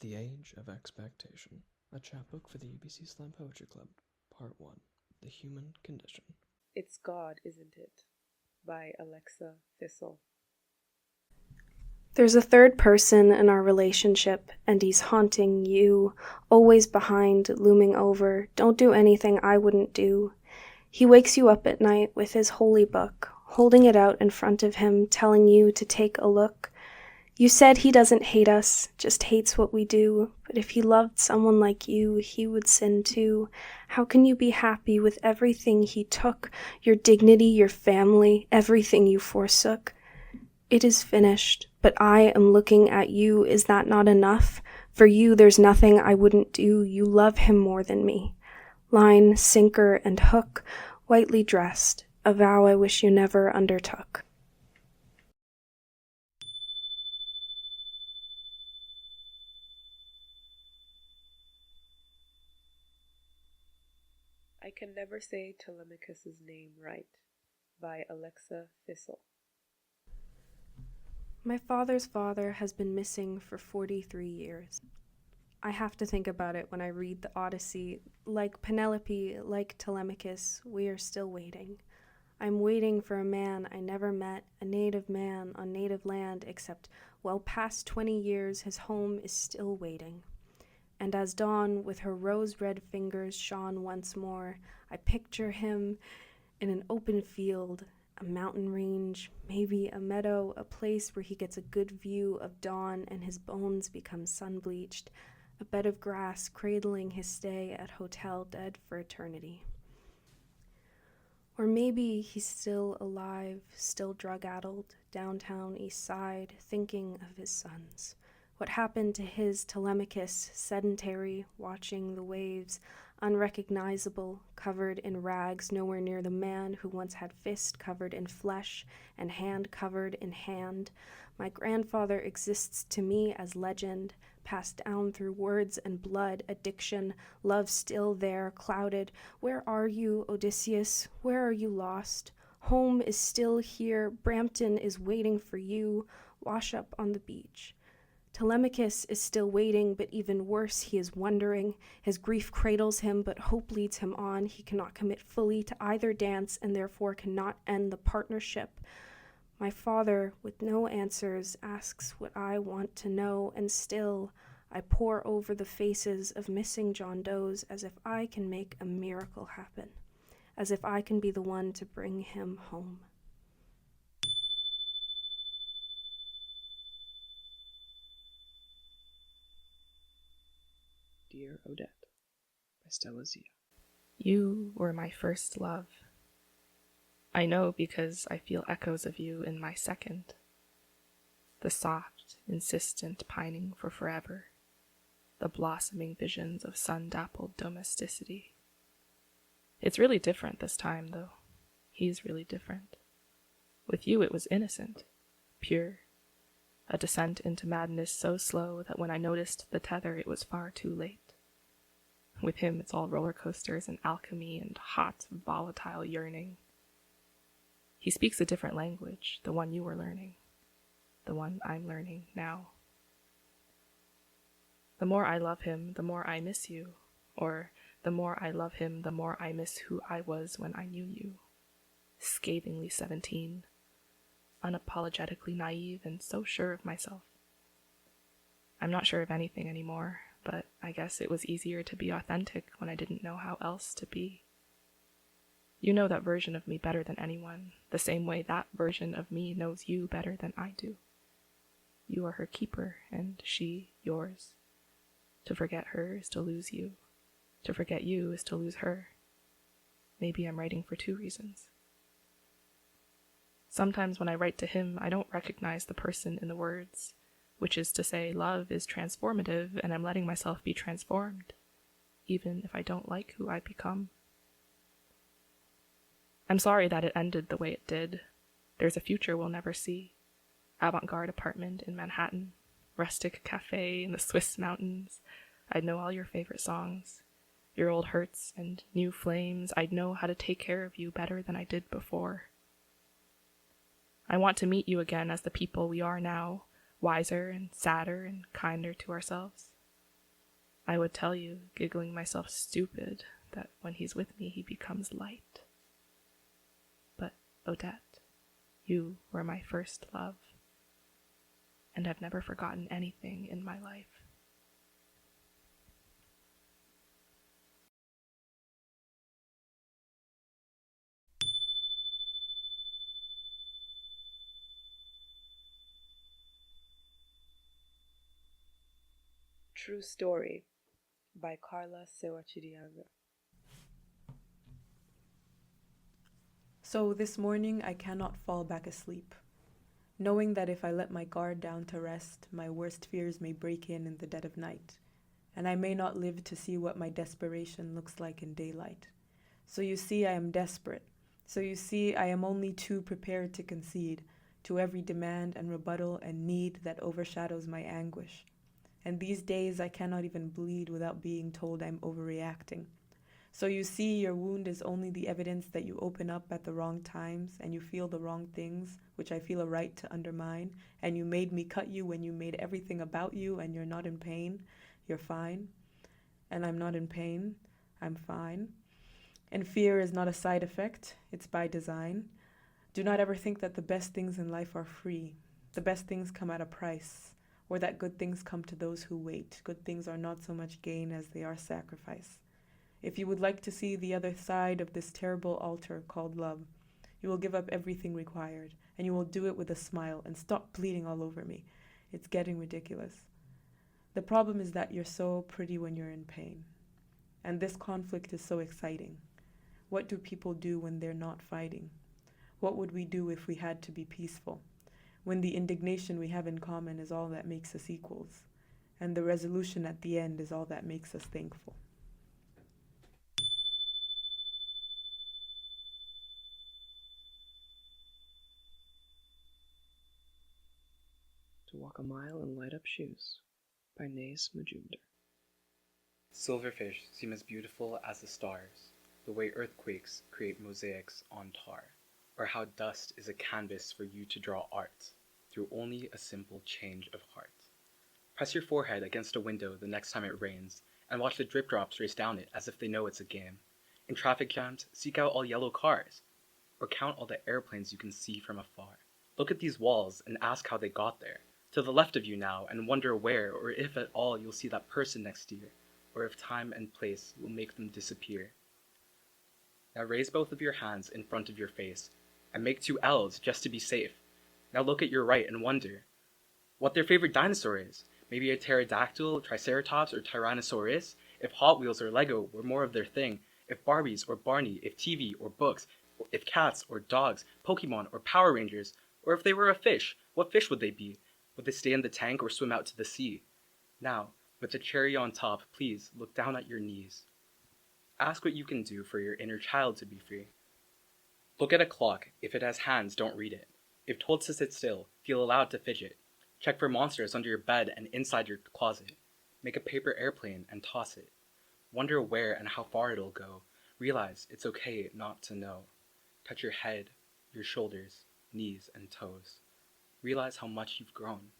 The Age of Expectation, a chapbook for the ABC Slam Poetry Club, Part 1, The Human Condition. It's God, Isn't It? By Alexa Thistle. There's a third person in our relationship, and he's haunting you, always behind, looming over. Don't do anything I wouldn't do. He wakes you up at night with his holy book, holding it out in front of him, telling you to take a look. You said he doesn't hate us, just hates what we do. But if he loved someone like you, he would sin too. How can you be happy with everything he took? Your dignity, your family, everything you forsook. It is finished, but I am looking at you. Is that not enough? For you, there's nothing I wouldn't do. You love him more than me. Line, sinker, and hook, whitely dressed, a vow I wish you never undertook. I Can Never Say Telemachus's Name Right, by Alexa Thistle. My father's father has been missing for 43 years. I have to think about it when I read the Odyssey. Like Penelope, like Telemachus, we are still waiting. I'm waiting for a man I never met, a native man on native land, except well past 20 years his home is still waiting. And as dawn with her rose-red fingers shone once more, I picture him in an open field, a mountain range, maybe a meadow, a place where he gets a good view of dawn and his bones become sun-bleached, a bed of grass cradling his stay at Hotel Dead for Eternity. Or maybe he's still alive, still drug-addled, downtown East Side, thinking of his sons. What happened to his Telemachus, sedentary, watching the waves, unrecognizable, covered in rags, nowhere near the man who once had fist covered in flesh and hand covered in hand. My grandfather exists to me as legend, passed down through words and blood, addiction, love still there, clouded. Where are you, Odysseus? Where are you lost? Home is still here. Brampton is waiting for you. Wash up on the beach. Telemachus is still waiting, but even worse, he is wondering. His grief cradles him, but hope leads him on. He cannot commit fully to either dance, and therefore cannot end the partnership. My father, with no answers, asks what I want to know, and still I pore over the faces of missing John Does as if I can make a miracle happen, as if I can be the one to bring him home. Dear Odette, by Stella Xia. You were my first love. I know because I feel echoes of you in my second. The soft, insistent pining for forever. The blossoming visions of sun-dappled domesticity. It's really different this time, though. He's really different. With you it was innocent, pure. A descent into madness so slow that when I noticed the tether it was far too late. With him it's all roller coasters and alchemy and hot, volatile yearning. He speaks a different language, the one you were learning, the one I'm learning now. The more I love him, the more I miss you, or the more I love him, the more I miss who I was when I knew you. Scathingly 17, unapologetically naive and so sure of myself. I'm not sure of anything anymore, but I guess it was easier to be authentic when I didn't know how else to be. You know that version of me better than anyone, the same way that version of me knows you better than I do. You are her keeper, and she yours. To forget her is to lose you. To forget you is to lose her. Maybe I'm writing for two reasons. Sometimes when I write to him, I don't recognize the person in the words, which is to say love is transformative and I'm letting myself be transformed, even if I don't like who I've become. I'm sorry that it ended the way it did. There's a future we'll never see. Avant-garde apartment in Manhattan, rustic cafe in the Swiss mountains. I'd know all your favorite songs, your old hurts and new flames. I'd know how to take care of you better than I did before. I want to meet you again as the people we are now, wiser and sadder and kinder to ourselves. I would tell you, giggling myself stupid, that when he's with me he becomes light. But, Odette, you were my first love, and I've never forgotten anything in my life. True Story by Karla Ssewakiryanga. So this morning I cannot fall back asleep, knowing that if I let my guard down to rest, my worst fears may break in the dead of night, and I may not live to see what my desperation looks like in daylight. So you see I am desperate. So you see I am only too prepared to concede to every demand and rebuttal and need that overshadows my anguish. And these days I cannot even bleed without being told I'm overreacting. So you see your wound is only the evidence that you open up at the wrong times and you feel the wrong things, which I feel a right to undermine, and you made me cut you when you made everything about you and you're not in pain. You're fine. And I'm not in pain. I'm fine. And fear is not a side effect, it's by design. Do not ever think that the best things in life are free. The best things come at a price, or that good things come to those who wait. Good things are not so much gain as they are sacrifice. If you would like to see the other side of this terrible altar called love, you will give up everything required, and you will do it with a smile and stop bleeding all over me. It's getting ridiculous. The problem is that you're so pretty when you're in pain. And this conflict is so exciting. What do people do when they're not fighting? What would we do if we had to be peaceful? When the indignation we have in common is all that makes us equals, and the resolution at the end is all that makes us thankful. To Walk a Mile in Light Up Shoes by Nayis Majumder. Silverfish seem as beautiful as the stars, the way earthquakes create mosaics on tar, or how dust is a canvas for you to draw art through only a simple change of heart. Press your forehead against a window the next time it rains, and watch the drip drops race down it as if they know it's a game. In traffic jams, seek out all yellow cars, or count all the airplanes you can see from afar. Look at these walls and ask how they got there, to the left of you now, and wonder where, or if at all you'll see that person next to you, or if time and place will make them disappear. Now raise both of your hands in front of your face, and make 2 L's just to be safe. Now look at your right and wonder what their favorite dinosaur is. Maybe a pterodactyl, triceratops, or tyrannosaurus? If Hot Wheels or Lego were more of their thing, if Barbies or Barney, if TV or books, if cats or dogs, Pokemon or Power Rangers, or if they were a fish, what fish would they be? Would they stay in the tank or swim out to the sea? Now, with the cherry on top, please look down at your knees. Ask what you can do for your inner child to be free. Look at a clock. If it has hands, don't read it. If told to sit still, feel allowed to fidget. Check for monsters under your bed and inside your closet. Make a paper airplane and toss it. Wonder where and how far it'll go. Realize it's okay not to know. Touch your head, your shoulders, knees, and toes. Realize how much you've grown.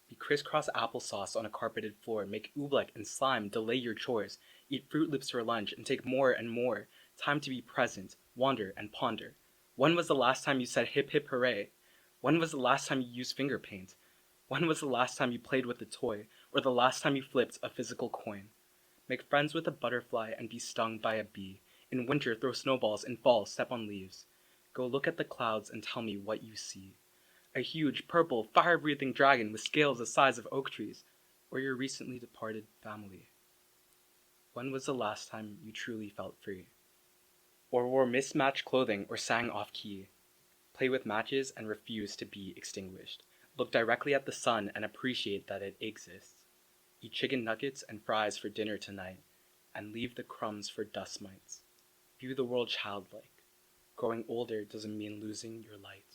Be crisscross applesauce on a carpeted floor. Make oobleck and slime delay your chores. Eat Fruit Loops for lunch and take more and more. Time to be present, wander, and ponder. When was the last time you said hip hip hooray? When was the last time you used finger paint? When was the last time you played with a toy, or the last time you flipped a physical coin? Make friends with a butterfly and be stung by a bee. In winter, throw snowballs. In fall, step on leaves. Go look at the clouds and tell me what you see. A huge, purple, fire-breathing dragon with scales the size of oak trees, or your recently departed family. When was the last time you truly felt free? Or wore mismatched clothing or sang off-key? Play with matches and refuse to be extinguished. Look directly at the sun and appreciate that it exists. Eat chicken nuggets and fries for dinner tonight, and leave the crumbs for dust mites. View the world childlike. Growing older doesn't mean losing your light.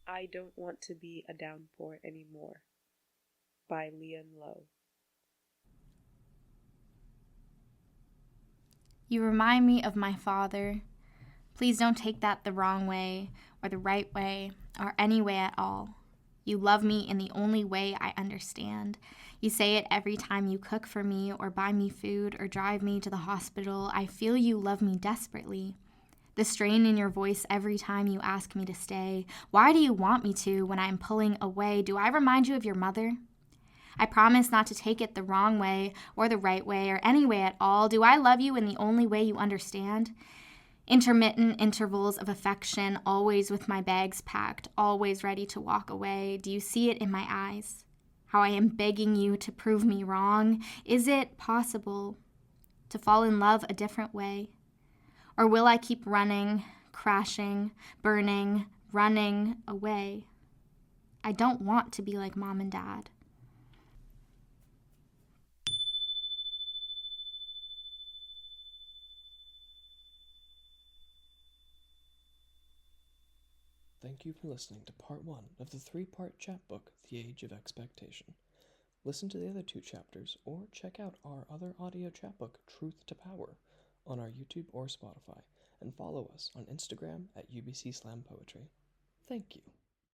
I Don't Want to Be a Downpour Anymore by Lian Lo. You remind me of my father, Please don't take that the wrong way, or the right way, or any way at all. You love me in the only way I understand. You say it every time you cook for me, or buy me food, or drive me to the hospital. I feel you love me desperately. The strain in your voice every time you ask me to stay. Why do you want me to when I'm pulling away? Do I remind you of your mother? I promise not to take it the wrong way, or the right way, or any way at all. Do I love you in the only way you understand? Intermittent intervals of affection, always with my bags packed, always ready to walk away. Do you see it in my eyes? How I am begging you to prove me wrong? Is it possible to fall in love a different way? Or will I keep running, crashing, burning, running away? I don't want to be like Mom and Dad. Thank you for listening to part 1 of the 3-part chapbook, The Age of Expectation. Listen to the other 2 chapters, or check out our other audio chapbook, Truth to Power, on our YouTube or Spotify, and follow us on Instagram at UBC Slam Poetry. Thank you.